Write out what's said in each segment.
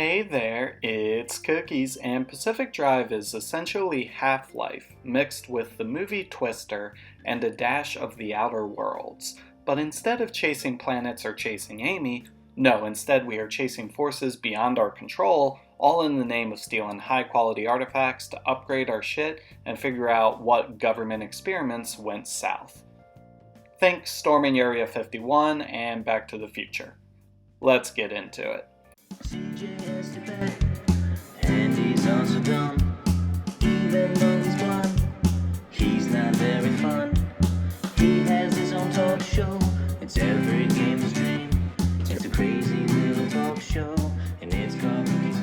Hey there, it's Cookies, and Pacific Drive is essentially Half-Life mixed with the movie Twister and a dash of The Outer Worlds. But instead of chasing planets or chasing Amy, no, instead we are chasing forces beyond our control, all in the name of stealing high-quality artifacts to upgrade our shit and figure out what government experiments went south. Think storming Area 51 and Back to the Future. Let's get into it. CJ has to bet, and he's also dumb. Even though he's blind, he's not very fun. He has his own talk show, it's every gamer's dream. It's a crazy little talk show, and it's called Cookies.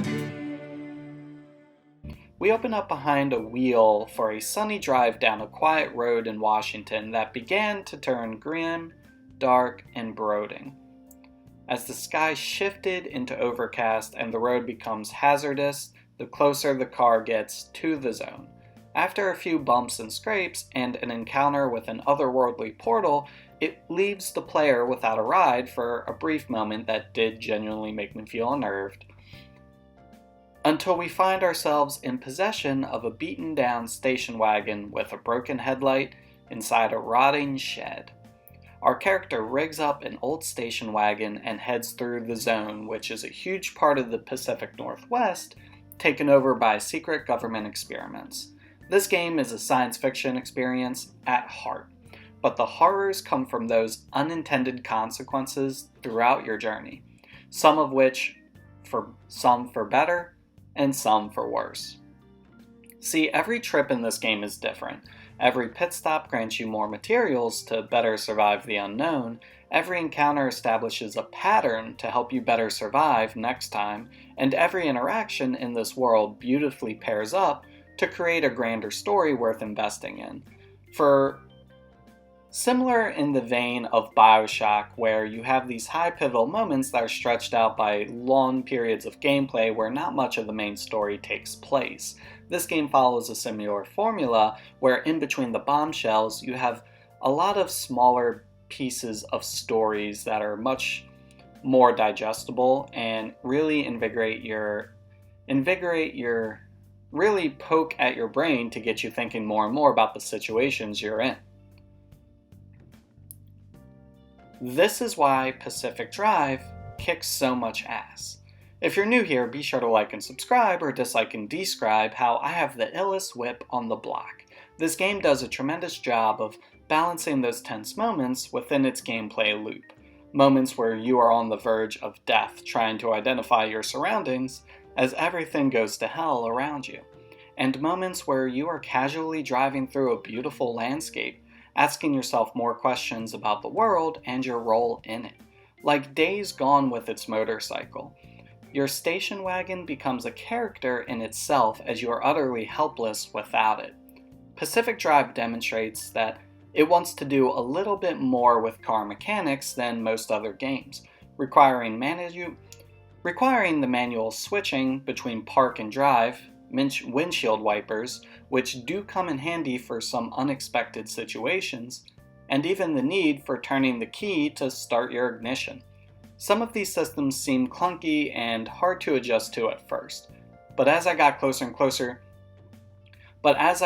We open up behind a wheel for a sunny drive down a quiet road in Washington that began to turn grim, dark, and brooding. As the sky shifted into overcast and the road becomes hazardous, the closer the car gets to the zone. After a few bumps and scrapes and an encounter with an otherworldly portal, it leaves the player without a ride for a brief moment that did genuinely make me feel unnerved. Until we find ourselves in possession of a beaten down station wagon with a broken headlight inside a rotting shed. Our character rigs up an old station wagon and heads through the zone, which is a huge part of the Pacific Northwest, taken over by secret government experiments. This game is a science fiction experience at heart, but the horrors come from those unintended consequences throughout your journey, some of which some for better and some for worse. See, every trip in this game is different. Every pit stop grants you more materials to better survive the unknown. Every encounter establishes a pattern to help you better survive next time, and every interaction in this world beautifully pairs up to create a grander story worth investing in. Similar in the vein of BioShock, where you have these high pivotal moments that are stretched out by long periods of gameplay where not much of the main story takes place. This game follows a similar formula where in between the bombshells you have a lot of smaller pieces of stories that are much more digestible and really really poke at your brain to get you thinking more and more about the situations you're in. This is why Pacific Drive kicks so much ass. If you're new here, be sure to like and subscribe, or dislike and describe how I have the illest whip on the block. This game does a tremendous job of balancing those tense moments within its gameplay loop. Moments where you are on the verge of death trying to identify your surroundings as everything goes to hell around you. And moments where you are casually driving through a beautiful landscape, asking yourself more questions about the world and your role in it. Like Days Gone with its motorcycle. Your station wagon becomes a character in itself as you are utterly helpless without it. Pacific Drive demonstrates that it wants to do a little bit more with car mechanics than most other games, requiring the manual switching between park and drive, windshield wipers, which do come in handy for some unexpected situations, and even the need for turning the key to start your ignition. Some of these systems seem clunky and hard to adjust to at first, but as I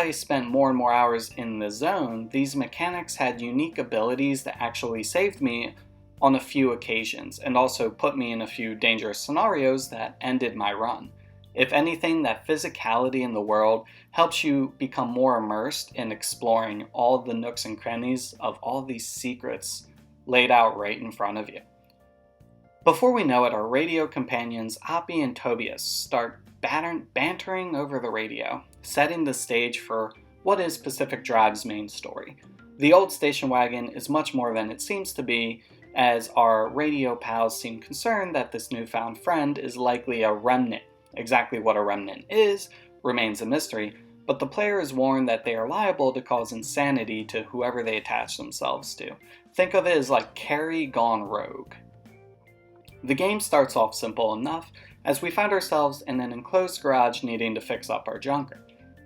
spent more and more hours in the zone, these mechanics had unique abilities that actually saved me on a few occasions, and also put me in a few dangerous scenarios that ended my run. If anything, that physicality in the world helps you become more immersed in exploring all the nooks and crannies of all these secrets laid out right in front of you. Before we know it, our radio companions Oppie and Tobias start bantering over the radio, setting the stage for what is Pacific Drive's main story. The old station wagon is much more than it seems to be, as our radio pals seem concerned that this newfound friend is likely a remnant. Exactly what a remnant is remains a mystery, but the player is warned that they are liable to cause insanity to whoever they attach themselves to. Think of it as like Carrie gone rogue. The game starts off simple enough, as we find ourselves in an enclosed garage needing to fix up our junker.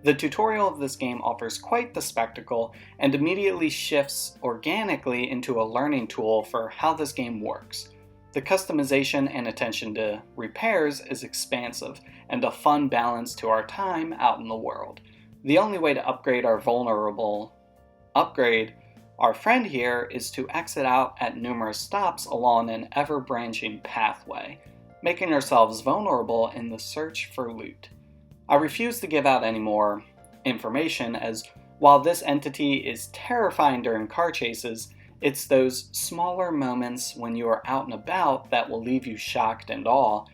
The tutorial of this game offers quite the spectacle and immediately shifts organically into a learning tool for how this game works. The customization and attention to repairs is expansive, and a fun balance to our time out in the world. The only way to upgrade our friend here is to exit out at numerous stops along an ever-branching pathway, making ourselves vulnerable in the search for loot. I refuse to give out any more information, as while this entity is terrifying during car chases, it's those smaller moments when you are out and about that will leave you shocked and awe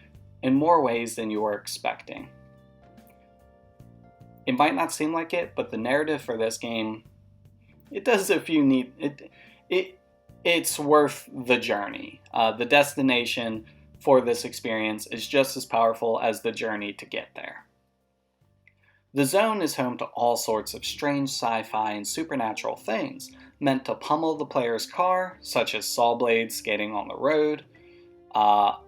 in more ways than you were expecting. It might not seem like it, but the narrative for this game, it does a few neat... It's worth the journey. The destination for this experience is just as powerful as the journey to get there. The zone is home to all sorts of strange sci-fi and supernatural things meant to pummel the player's car, such as saw blades skating on the road,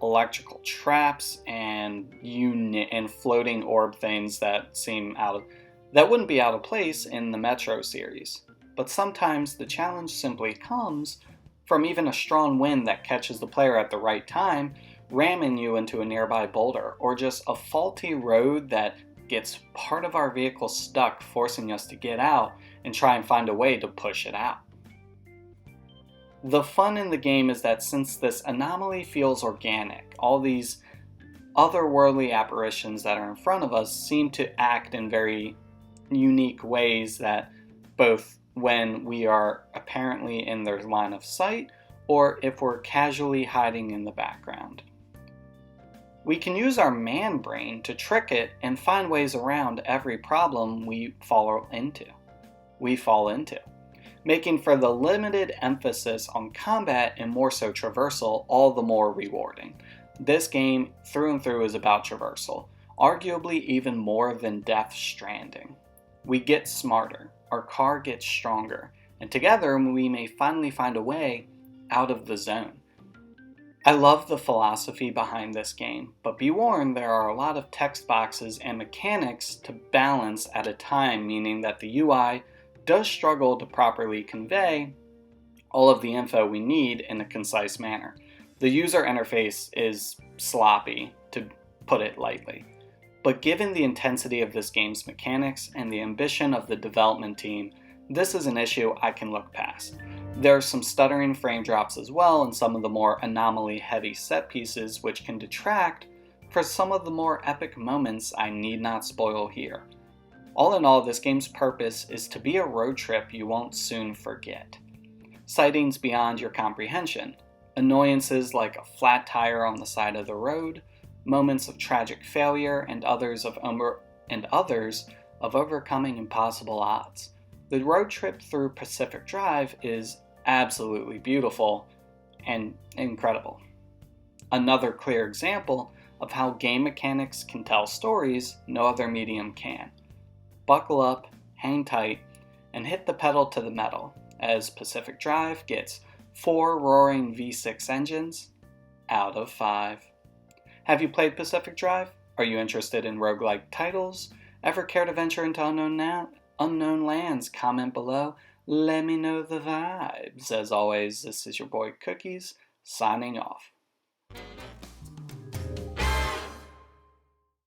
electrical traps, and floating orb things that wouldn't be out of place in the Metro series. But sometimes the challenge simply comes from even a strong wind that catches the player at the right time, ramming you into a nearby boulder, or just a faulty road that gets part of our vehicle stuck, forcing us to get out and try and find a way to push it out. The fun in the game is that since this anomaly feels organic, all these otherworldly apparitions that are in front of us seem to act in very unique ways, that both when we are apparently in their line of sight or if we're casually hiding in the background. We can use our man brain to trick it and find ways around every problem we fall into, making for the limited emphasis on combat and more so traversal all the more rewarding. This game through and through is about traversal, arguably even more than Death Stranding. We get smarter, our car gets stronger, and together we may finally find a way out of the zone. I love the philosophy behind this game, but be warned, there are a lot of text boxes and mechanics to balance at a time, meaning that the UI does struggle to properly convey all of the info we need in a concise manner. The user interface is sloppy, to put it lightly. But given the intensity of this game's mechanics and the ambition of the development team, this is an issue I can look past. There are some stuttering frame drops as well, and some of the more anomaly-heavy set pieces which can detract for some of the more epic moments I need not spoil here. All in all, this game's purpose is to be a road trip you won't soon forget. Sightings beyond your comprehension, annoyances like a flat tire on the side of the road, moments of tragic failure, and others of overcoming impossible odds. The road trip through Pacific Drive is absolutely beautiful and incredible. Another clear example of how game mechanics can tell stories no other medium can. Buckle up, hang tight, and hit the pedal to the metal, as Pacific Drive gets 4 roaring V6 engines out of 5. Have you played Pacific Drive? Are you interested in roguelike titles? Ever care to venture into unknown lands? Comment below. Let me know the vibes. As always, this is your boy Cookies, signing off.